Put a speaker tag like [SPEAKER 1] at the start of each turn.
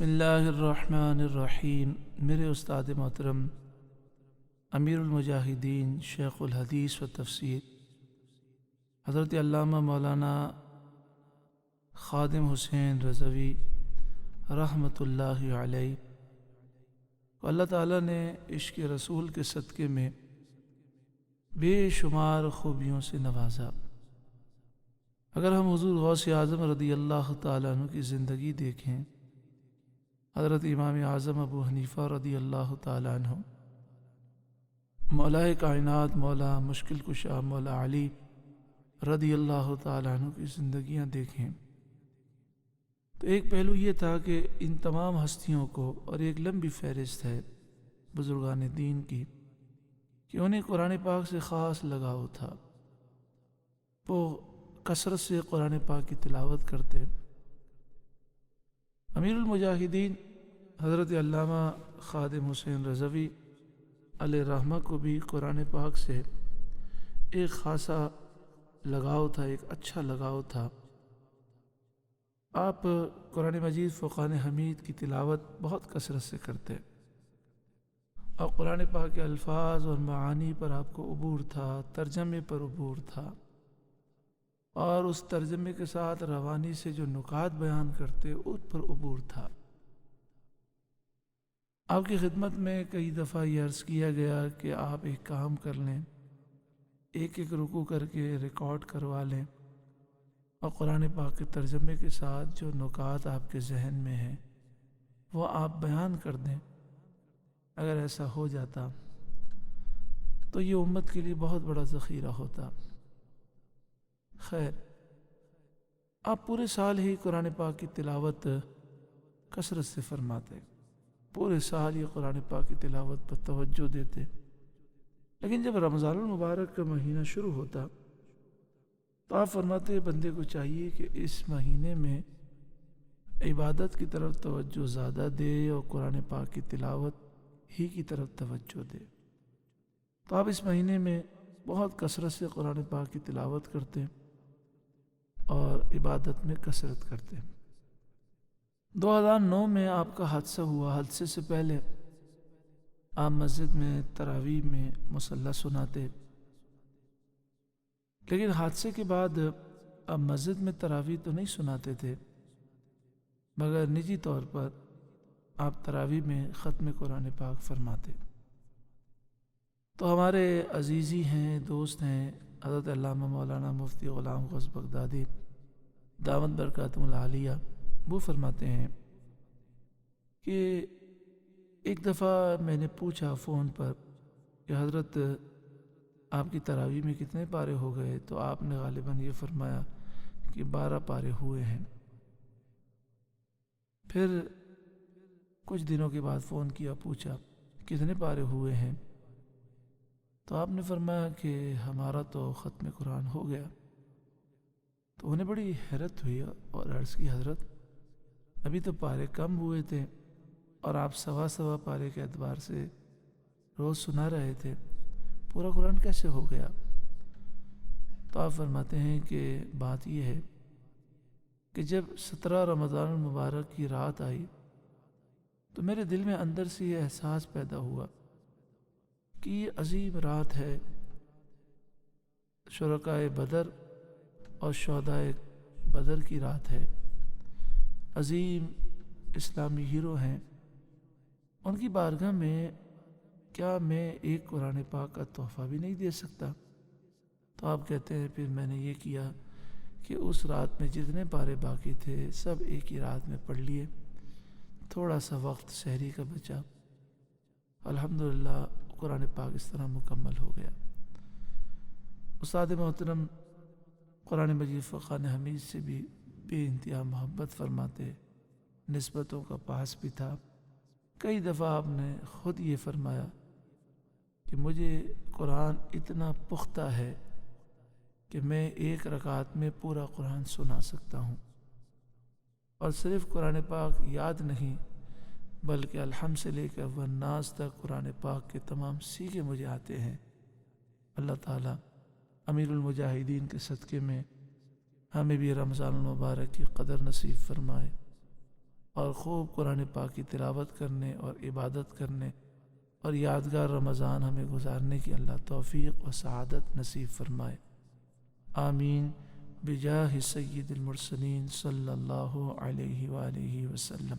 [SPEAKER 1] بسم اللہ الرحمن الرحیم۔ میرے استاد محترم امیر المجاہدین شیخ الحدیث و تفسیر حضرت علامہ مولانا خادم حسین رضوی رحمۃ اللہ علیہ کو اللہ تعالیٰ نے عشق رسول کے صدقے میں بے شمار خوبیوں سے نوازا۔ اگر ہم حضور غوث اعظم رضی اللہ تعالیٰ عنہ کی زندگی دیکھیں، حضرت امام اعظم ابو حنیفہ رضی اللہ تعالیٰ عنہ، مولا کائنات مولا مشکل کشا مولا علی رضی اللہ تعالیٰ عنہ کی زندگیاں دیکھیں تو ایک پہلو یہ تھا کہ ان تمام ہستیوں کو، اور ایک لمبی فہرست ہے بزرگان دین کی، کہ انہیں قرآن پاک سے خاص لگاؤ تھا۔ وہ کثرت سے قرآن پاک کی تلاوت کرتے۔ امیر المجاہدین حضرت علامہ خادم حسین رضوی علیہ رحمہ کو بھی قرآن پاک سے ایک خاصا لگاؤ تھا، ایک اچھا لگاؤ تھا۔ آپ قرآن مجید فرقان حمید کی تلاوت بہت کثرت سے کرتے، اور قرآن پاک کے الفاظ اور معانی پر آپ کو عبور تھا، ترجمے پر عبور تھا، اور اس ترجمے کے ساتھ روانی سے جو نکات بیان کرتے اس پر عبور تھا۔ آپ کی خدمت میں کئی دفعہ یہ عرض کیا گیا کہ آپ ایک کام کر لیں، ایک ایک رکوع کر کے ریکارڈ کروا لیں، اور قرآن پاک کے ترجمے کے ساتھ جو نکات آپ کے ذہن میں ہیں وہ آپ بیان کر دیں۔ اگر ایسا ہو جاتا تو یہ امت کے لیے بہت بڑا ذخیرہ ہوتا۔ خیر، آپ پورے سال ہی قرآن پاک کی تلاوت کثرت سے فرماتے، پورے سال یہ قرآن پاک کی تلاوت پر توجہ دیتے، لیکن جب رمضان المبارک کا مہینہ شروع ہوتا تو آپ فرماتے بندے کو چاہیے کہ اس مہینے میں عبادت کی طرف توجہ زیادہ دے اور قرآن پاک کی تلاوت ہی کی طرف توجہ دے۔ تو آپ اس مہینے میں بہت کثرت سے قرآن پاک کی تلاوت کرتے اور عبادت میں کثرت کرتے۔ 2009 میں آپ کا حادثہ ہوا۔ حادثے سے پہلے آپ مسجد میں تراویح میں مصلی سناتے، لیکن حادثے کے بعد آپ مسجد میں تراویح تو نہیں سناتے تھے، مگر نجی طور پر آپ تراویح میں ختم قرآن پاک فرماتے۔ تو ہمارے عزیزی ہیں، دوست ہیں، حضرت علامہ مولانا مفتی غلام غوث بغدادی دامت برکاتہم العالیہ، وہ فرماتے ہیں کہ ایک دفعہ میں نے پوچھا فون پر کہ حضرت آپ کی تراویح میں کتنے پارے ہو گئے؟ تو آپ نے غالباً یہ فرمایا کہ 12 پارے ہوئے ہیں۔ پھر کچھ دنوں کے بعد فون کیا، پوچھا کتنے پارے ہوئے ہیں؟ تو آپ نے فرمایا کہ ہمارا تو ختم قرآن ہو گیا۔ تو انہیں بڑی حیرت ہوئی اور عرض کی حضرت ابھی تو پارے کم ہوئے تھے اور آپ سوا پارے کے اعتبار سے روز سنا رہے تھے، پورا قرآن کیسے ہو گیا؟ تو آپ فرماتے ہیں کہ بات یہ ہے کہ جب 17 رمضان المبارک کی رات آئی تو میرے دل میں اندر سے یہ احساس پیدا ہوا کہ یہ عظیم رات ہے، شرکائے بدر اور شہدائے بدر کی رات ہے، عظیم اسلامی ہیرو ہیں، ان کی بارگاہ میں کیا میں ایک قرآن پاک کا تحفہ بھی نہیں دے سکتا؟ تو آپ کہتے ہیں پھر میں نے یہ کیا کہ اس رات میں جتنے پارے باقی تھے سب ایک ہی رات میں پڑھ لیے، تھوڑا سا وقت سحری کا بچا، الحمدللہ قرآن پاک اس طرح مکمل ہو گیا۔ استاد محترم قرآن مجید فرقان حمید سے بھی بے انتہا محبت فرماتے، نسبتوں کا پاس بھی تھا۔ کئی دفعہ آپ نے خود یہ فرمایا کہ مجھے قرآن اتنا پختہ ہے کہ میں ایک رکعت میں پورا قرآن سنا سکتا ہوں، اور صرف قرآن پاک یاد نہیں بلکہ الحمد سے لے کر والناس تک قرآن پاک کے تمام سیغے مجھے آتے ہیں۔ اللہ تعالیٰ امیر المجاہدین کے صدقے میں ہمیں بھی رمضان المبارک کی قدر نصیب فرمائے۔ اور خوب قرآن پاک کی تلاوت کرنے اور عبادت کرنے اور یادگار رمضان ہمیں گزارنے کی اللہ توفیق و سعادت نصیب فرمائے، آمین بجاہ سید المرسلین صلی اللہ علیہ وآلہ وسلم۔